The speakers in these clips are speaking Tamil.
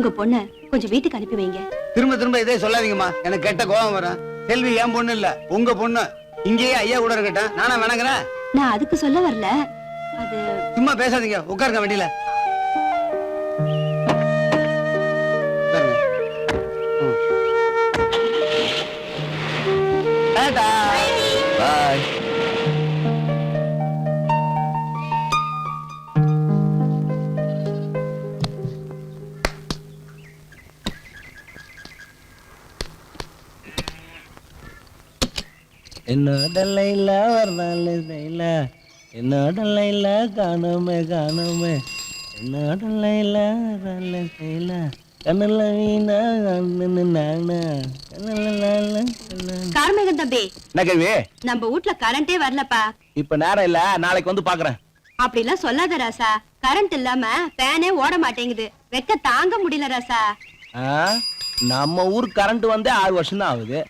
உங்க பொண்ண கொஞ்சம் வீட்டுக்கு அனுப்பி வைங்க. திரும்ப திரும்ப இதே சொல்லாதீங்கம்மா, எனக்கு கெட்ட கோபம் வரும். செல்வி என் பொண்ணு இல்ல, உங்க பொண்ணு. இங்கேயே ஐயா கூட இருக்கட்டும், நானா வேணாங்கிறேன். நான் அதுக்கு சொல்ல வரல. அது சும்மா பேசாதீங்க, உட்காருங்க வண்டியில. பாய். என்னோட லைலா வரலால லைலா, என்னோட லைலா காணோமே காணோமே, என்னோட லைலா வரல லைலா, கண்ணல வீணா கண்ணு நானா கண்ணல. கார்மேகன் தம்பி, என்ன கேள்வி? நம்ம வீட்ல கரண்டே வரலப்பா. இப்ப நேரம் இல்ல, நாளைக்கு வந்து பாக்குறேன். அப்படிலாம் சொல்லாத ராசா. கரண்ட் இல்லாம ஃபேனே ஓட மாட்டேங்குது. வெக்க தாங்க முடியல ராசா. நம்ம ஊர் கரண்ட் வந்து 6 வருஷம் தான் ஆகுது.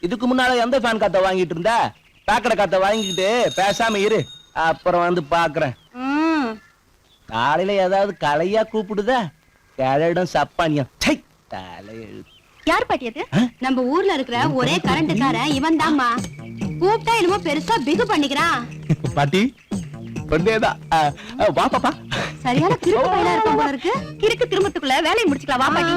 இதுக்கு முன்னால எந்த ஃபேன் காத்த வாங்கிட்டு இருந்த? பேக்கடை காத்த வாங்கிட்டு பேசாம இரு, அப்புறம் வந்து பாக்குறேன். காலையில ஏதாவது கலையா கூப்பிடுதா? கிழடும் சப்பானியம் யார் பாட்டி அது? நம்ம ஊர்ல இருக்கிற ஒரே கரண்ட்காரன் இவன் தான்மா. கூப்பிட்டா என்னமோ பெருசா பிகு பண்ணிக்கிறான். பாட்டி வா பாப்பா. சரியான கிறுக்கு பையனா இருக்கும் போல இருக்கு. கிறுக்கு திரும்பத்துக்குள்ள வேலையை முடிச்சுக்கலாம். வா பாட்டி.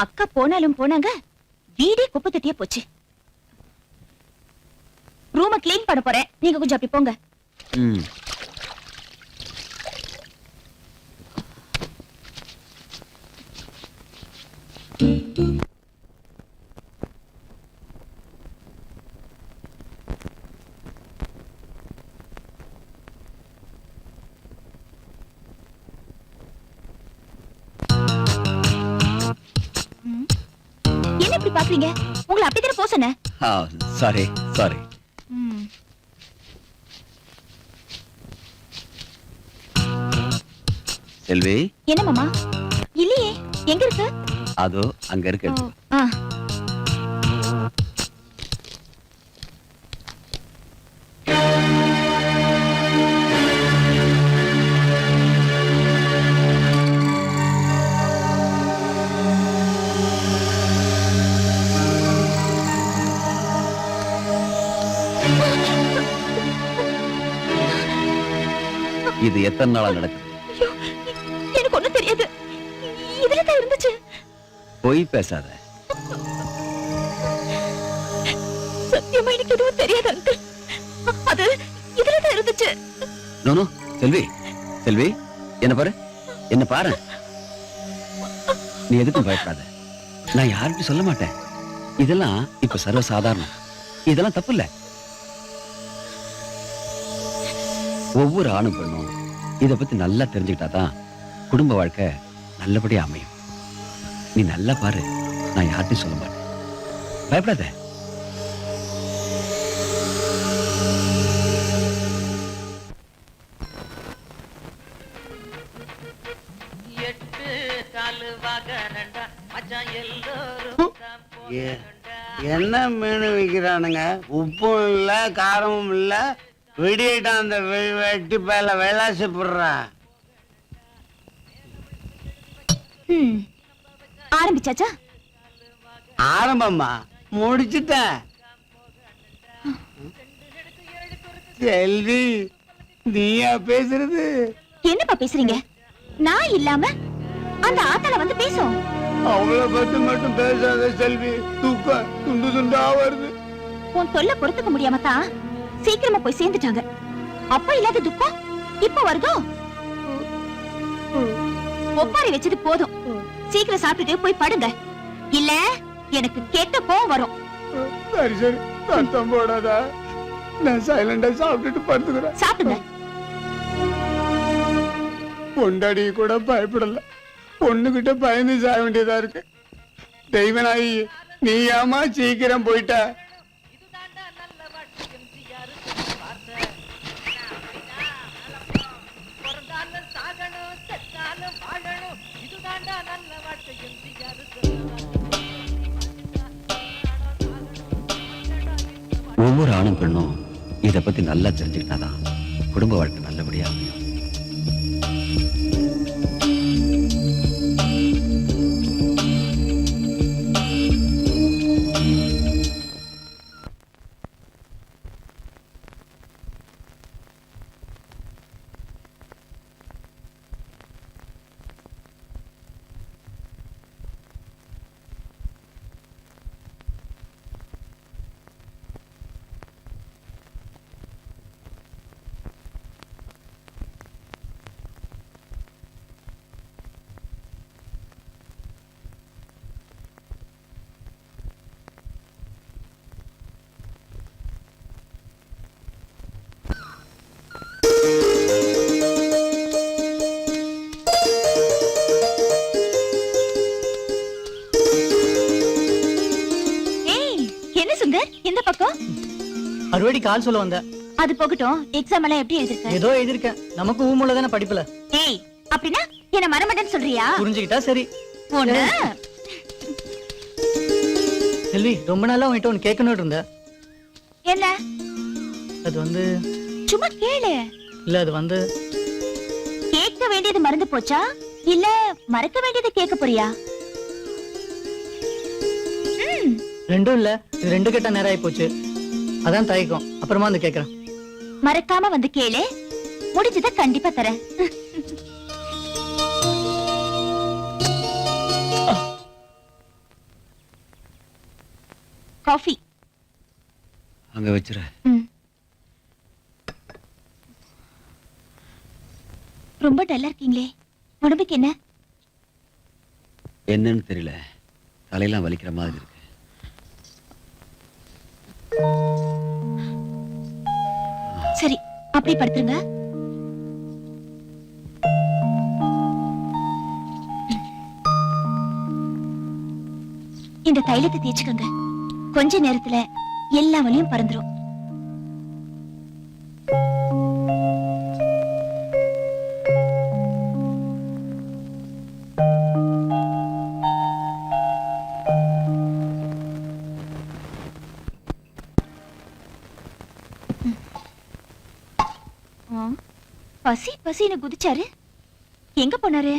அக்கா போனாலும் போனாங்க, வீடே குப்பை தட்டியே போச்சு. ரூம கிளீன் பண்ண போறேன், நீங்க கொஞ்சம் அப்படி போங்க. என்ன இப்படி பாக்குறீங்க? உங்களை அப்படித்தானே போ சொன்னேன். Sorry sorry. செல்வி. என்ன மாமா? இல்லையே, எங்க இருக்கு? அதோ அங்க இருக்கு. இது எத்தனை நாளா நடக்குது? எனக்கு ஒண்ணும் தெரியாது. இதுல தான் இருந்துச்சு. போய் பேசாத. சத்தியமா எனக்கு எதுவும் தெரியாது அங்கிள். அது இதுல தான் இருந்துச்சு. நோ நோ செல்வி, செல்வி என்ன பாரு, என்ன பாரு. நீ எதுக்கும் பயப்படாத, நான் யாருக்கும் சொல்ல மாட்டேன். இதெல்லாம் இப்ப சர்வ சாதாரணம், இதெல்லாம் தப்பு இல்ல. ஒவ்வொரு ஆணும் பெண்ணும் இத பத்தி நல்லா தெரிஞ்சுக்கிட்டாதான் குடும்ப வாழ்க்கை நல்லபடியா அமையும். நீ நல்லா பாரு, நான் யார்ட்டையும் சொல்ல மாட்டேன். பயப்படாத. என்ன மீன் விக்கிறானுங்க? உப்பும் இல்ல காரமும் இல்ல. விடியிட்டான் அந்த வெட்டி பேல வெளாசி போடுறா. ஆரம்பிச்சாச்சா? ஆரம்பமா முடிச்சுட்டேன். செல்வி, நீயா பேசுறது? என்னப்பா பேசுறீங்க? நான் இல்லாம அந்த ஆத்தால வந்து பேசும். அவங்கள பத்தி மட்டும் பேசாத செல்வி, தூக்கம் துண்டு துண்டா வருது. உன் தொல்லை பொறுத்துக்க முடியாம தான் சீக்கிரமா போய் சேர்ந்துட்டாங்க. அப்ப இல்லாத துக்கம் இப்ப வருதோ? ஒப்பாரி வச்சது போதும். சீக்கிரம் சாப்பிட்டுட்டு போய் படுங்க, இல்ல எனக்கு கெட்ட கோவம் வரும். சரி சரி, சத்தம் போடாதா. நான் சைலண்டா சாப்பிட்டுட்டு படுத்துக்கிறேன். சாப்பிடுங்க. பொண்டாடி கூட பயப்படல, பொண்ணுகிட்ட பயந்து சாய வேண்டியதா இருக்கு. தெய்வனாயி நீ ஏமா சீக்கிரம் போயிட்ட? ஒவ்வொரு ஆணும் பெண்ணும் இத பத்தி நல்லா தெரிஞ்சுக்கிட்டாதான் குடும்ப வாழ்க்கை நல்லபடியா அமையும். அறுவடி கால் சொல்ல வந்த. அது போகட்டும், எக்ஸாம் எல்லாம் எப்படி எழுதிருக்க? ஏதோ எழுதிருக்கேன். நமக்கு ஊமுள்ள தானே படிப்புல. ஏய், அப்படின்னா என்ன மறமாட்டேன்னு சொல்றியா? புரிஞ்சுக்கிட்டா சரி. ஒண்ணு செல்வி, ரொம்ப நாளா உன்கிட்ட ஒன்னு கேட்கணும் இருந்த. என்ன? அது வந்து சும்மா கேளு. இல்ல, அது வந்து கேட்க வேண்டியது மறந்து போச்சா இல்ல மறக்க வேண்டியது கேட்க போறியா? ரெண்டும் இல்ல, இது ரெண்டு கேட்ட நேரம் ஆயி போச்சு. அதான் தயக்கம். அப்புறமா வந்து கேக்குறேன். மறக்காம வந்து கேளு, முடிஞ்சத கண்டிப்பா தரேன். காஃபி அங்க வச்சிரு. ரொம்ப டல்லா இருக்கீங்களே, உடம்புக்கு என்ன? என்னன்னு தெரியல, தலையெல்லாம் வலிக்கிற மாதிரி இருக்கு. சரி, அப்படியே படுத்துருங்க. இந்த தைலத்தை தேய்ச்சுக்கோங்க. கொஞ்ச நேரத்துல எல்லா வலியும் பறந்துரும். பசி பசின்னு குதிச்சாரு. எங்க போனாரு?